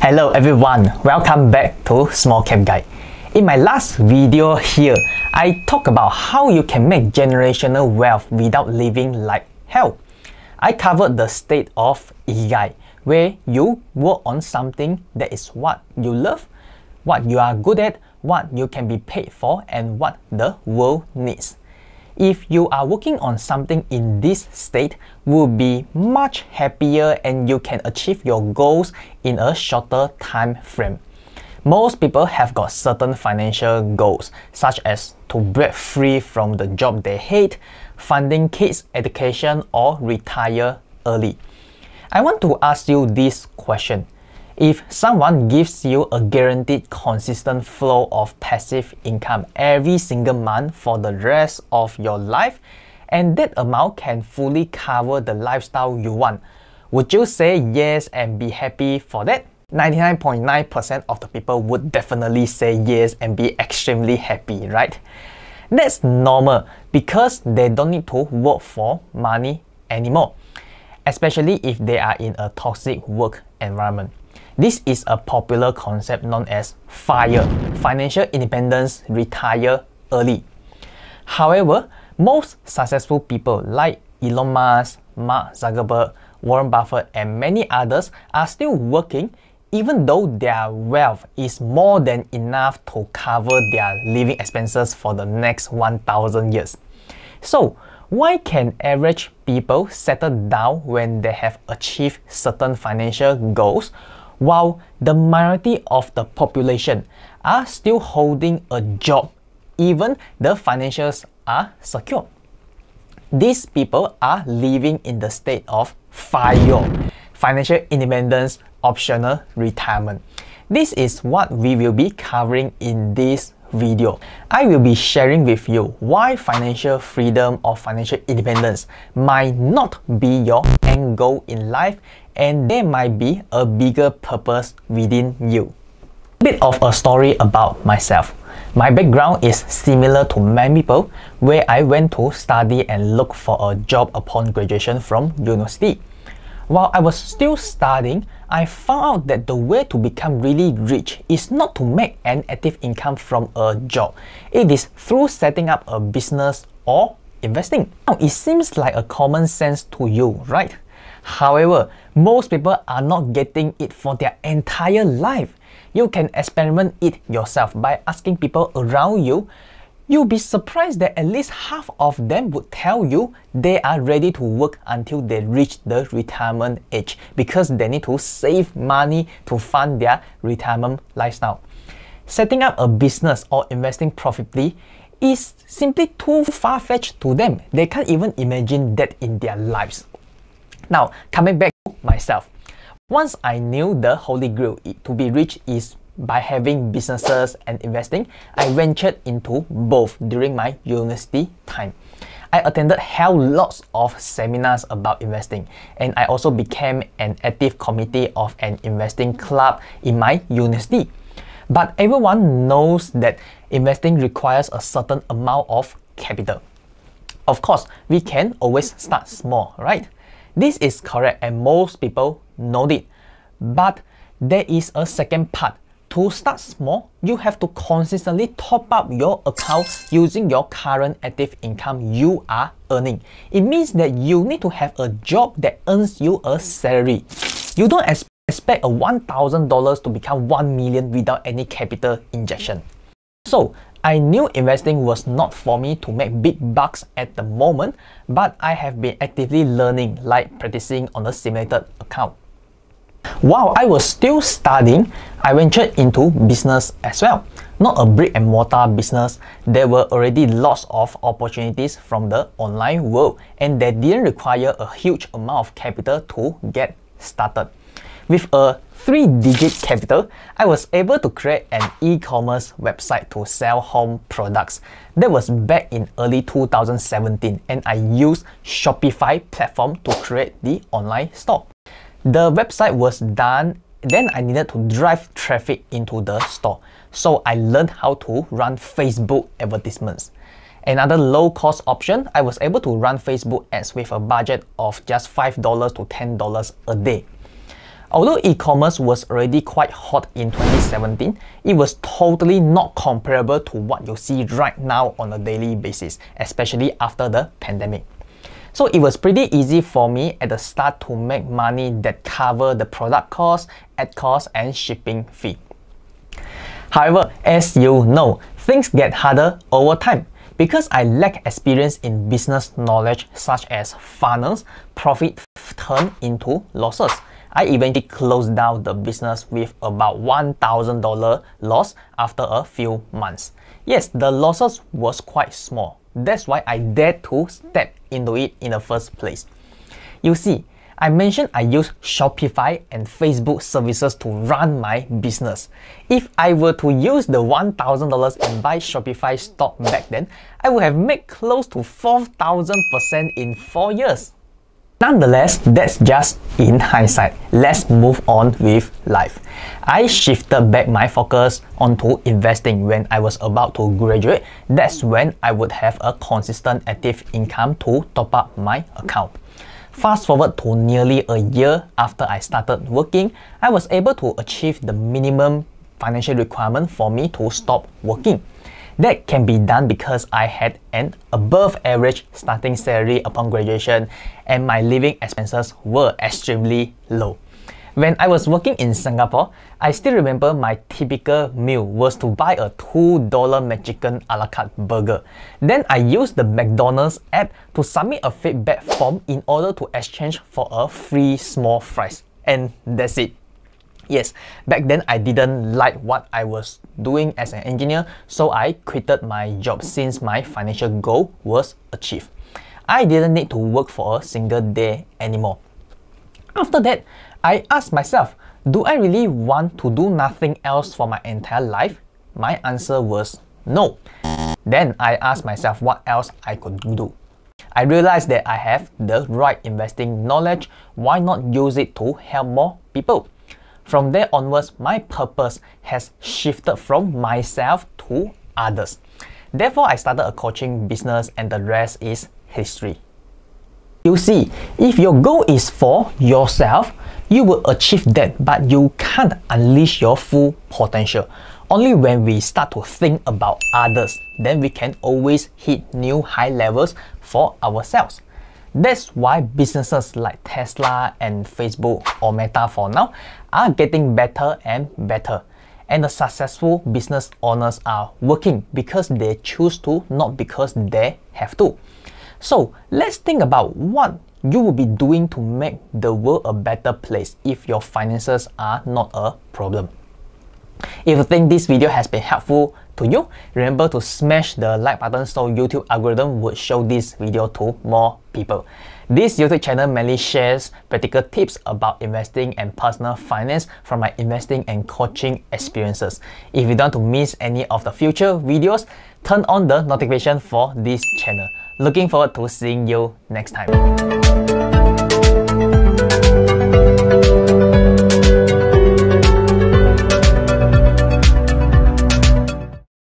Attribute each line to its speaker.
Speaker 1: Hello everyone, welcome back to SmallCapGuy. In my last video here, I talked about how you can make generational wealth without living like hell. I covered the state of Ikigai, where you work on something that is what you love, what you are good at, what you can be paid for, and what the world needs. If you are working on something in this state, will be much happier and you can achieve your goals in a shorter time frame. Most people have got certain financial goals, such as to break free from the job they hate, funding kids' education, or retire early. I want to ask you this question. If someone gives you a guaranteed consistent flow of passive income every single month for the rest of your life, and that amount can fully cover the lifestyle you want, would you say yes and be happy for that? 99.9% of the people would definitely say yes and be extremely happy, right? That's normal because they don't need to work for money anymore, especially if they are in a toxic work environment. This is a popular concept known as FIRE, financial independence, retire early. However, most successful people like Elon Musk, Mark Zuckerberg, Warren Buffett, and many others are still working even though their wealth is more than enough to cover their living expenses for the next 1,000 years. So, why can average people settle down when they have achieved certain financial goals, while the majority of the population are still holding a job even the financials are secure? These people are living in the state of FIRE, financial independence, optional retirement. This is what we will be covering in this video. I will be sharing with you why financial freedom or financial independence might not be your end goal in life, and there might be a bigger purpose within you. A bit of a story about myself. My background is similar to many people, where I went to study and look for a job upon graduation from university. While I was still studying, I found out that the way to become really rich is not to make an active income from a job. It is through setting up a business or investing. Now, it seems like a common sense to you, right? However, most people are not getting it for their entire life. You can experiment it yourself by asking people around you. You'll be surprised that at least half of them would tell you they are ready to work until they reach the retirement age because they need to save money to fund their retirement lifestyle. Setting up a business or investing profitably is simply too far-fetched to them. They can't even imagine that in their lives. Now, coming back to myself. Once I knew the holy grail to be rich is by having businesses and investing, I ventured into both during my university time. I attended lots of seminars about investing, and I also became an active committee of an investing club in my university. But everyone knows that investing requires a certain amount of capital. Of course, we can always start small, right? This is correct and most people know it. But there is a second part. To start small, you have to consistently top up your account using your current active income you are earning. It means that you need to have a job that earns you a salary. You don't expect a $1,000 to become $1 million without any capital injection. So, I knew investing was not for me to make big bucks at the moment, but I have been actively learning, like practicing on a simulated account. While I was still studying, I ventured into business as well. Not a brick and mortar business. There were already lots of opportunities from the online world, and they didn't require a huge amount of capital to get started. With a 3-digit capital, I was able to create an e-commerce website to sell home products. That was back in early 2017, and I used Shopify platform to create the online store. The website was done, then I needed to drive traffic into the store. So I learned how to run Facebook advertisements. Another low-cost option, I was able to run Facebook ads with a budget of just $5 to $10 a day. Although e-commerce was already quite hot in 2017, it was totally not comparable to what you see right now on a daily basis, especially after the pandemic. So it was pretty easy for me at the start to make money that cover the product cost, ad cost, and shipping fee. However, as you know, things get harder over time. Because I lack experience in business knowledge such as funnels, profit turned into losses. I eventually closed down the business with about $1,000 loss after a few months. Yes, the losses was quite small. That's why I dared to step into it in the first place. You see, I mentioned I use Shopify and Facebook services to run my business. If I were to use the $1,000 and buy Shopify stock back then, I would have made close to 4,000% in 4 years. Nonetheless, that's just in hindsight. Let's move on with life. I shifted back my focus onto investing when I was about to graduate. That's when I would have a consistent active income to top up my account. Fast forward to nearly a year after I started working, I was able to achieve the minimum financial requirement for me to stop working. That can be done because I had an above average starting salary upon graduation and my living expenses were extremely low. When I was working in Singapore, I still remember my typical meal was to buy a $2 McChicken a la carte burger. Then I used the McDonald's app to submit a feedback form in order to exchange for a free small fries. And that's it. Yes, back then I didn't like what I was doing as an engineer, so I quitted my job since my financial goal was achieved. I didn't need to work for a single day anymore. After that, I asked myself, do I really want to do nothing else for my entire life? My answer was no. Then I asked myself what else I could do. I realized that I have the right investing knowledge. Why not use it to help more people? From there onwards, my purpose has shifted from myself to others. Therefore, I started a coaching business and the rest is history. You see, if your goal is for yourself, you will achieve that, but you can't unleash your full potential. Only when we start to think about others, then we can always hit new high levels for ourselves. That's why businesses like Tesla and Facebook or Meta for now are getting better and better. And the successful business owners are working because they choose to, not because they have to. So let's think about what you will be doing to make the world a better place if your finances are not a problem. If you think this video has been helpful to you, remember to smash the like button so YouTube algorithm would show this video to more people. This YouTube channel mainly shares practical tips about investing and personal finance from my investing and coaching experiences. If you don't want to miss any of the future videos, turn on the notification for this channel. Looking forward to seeing you next time.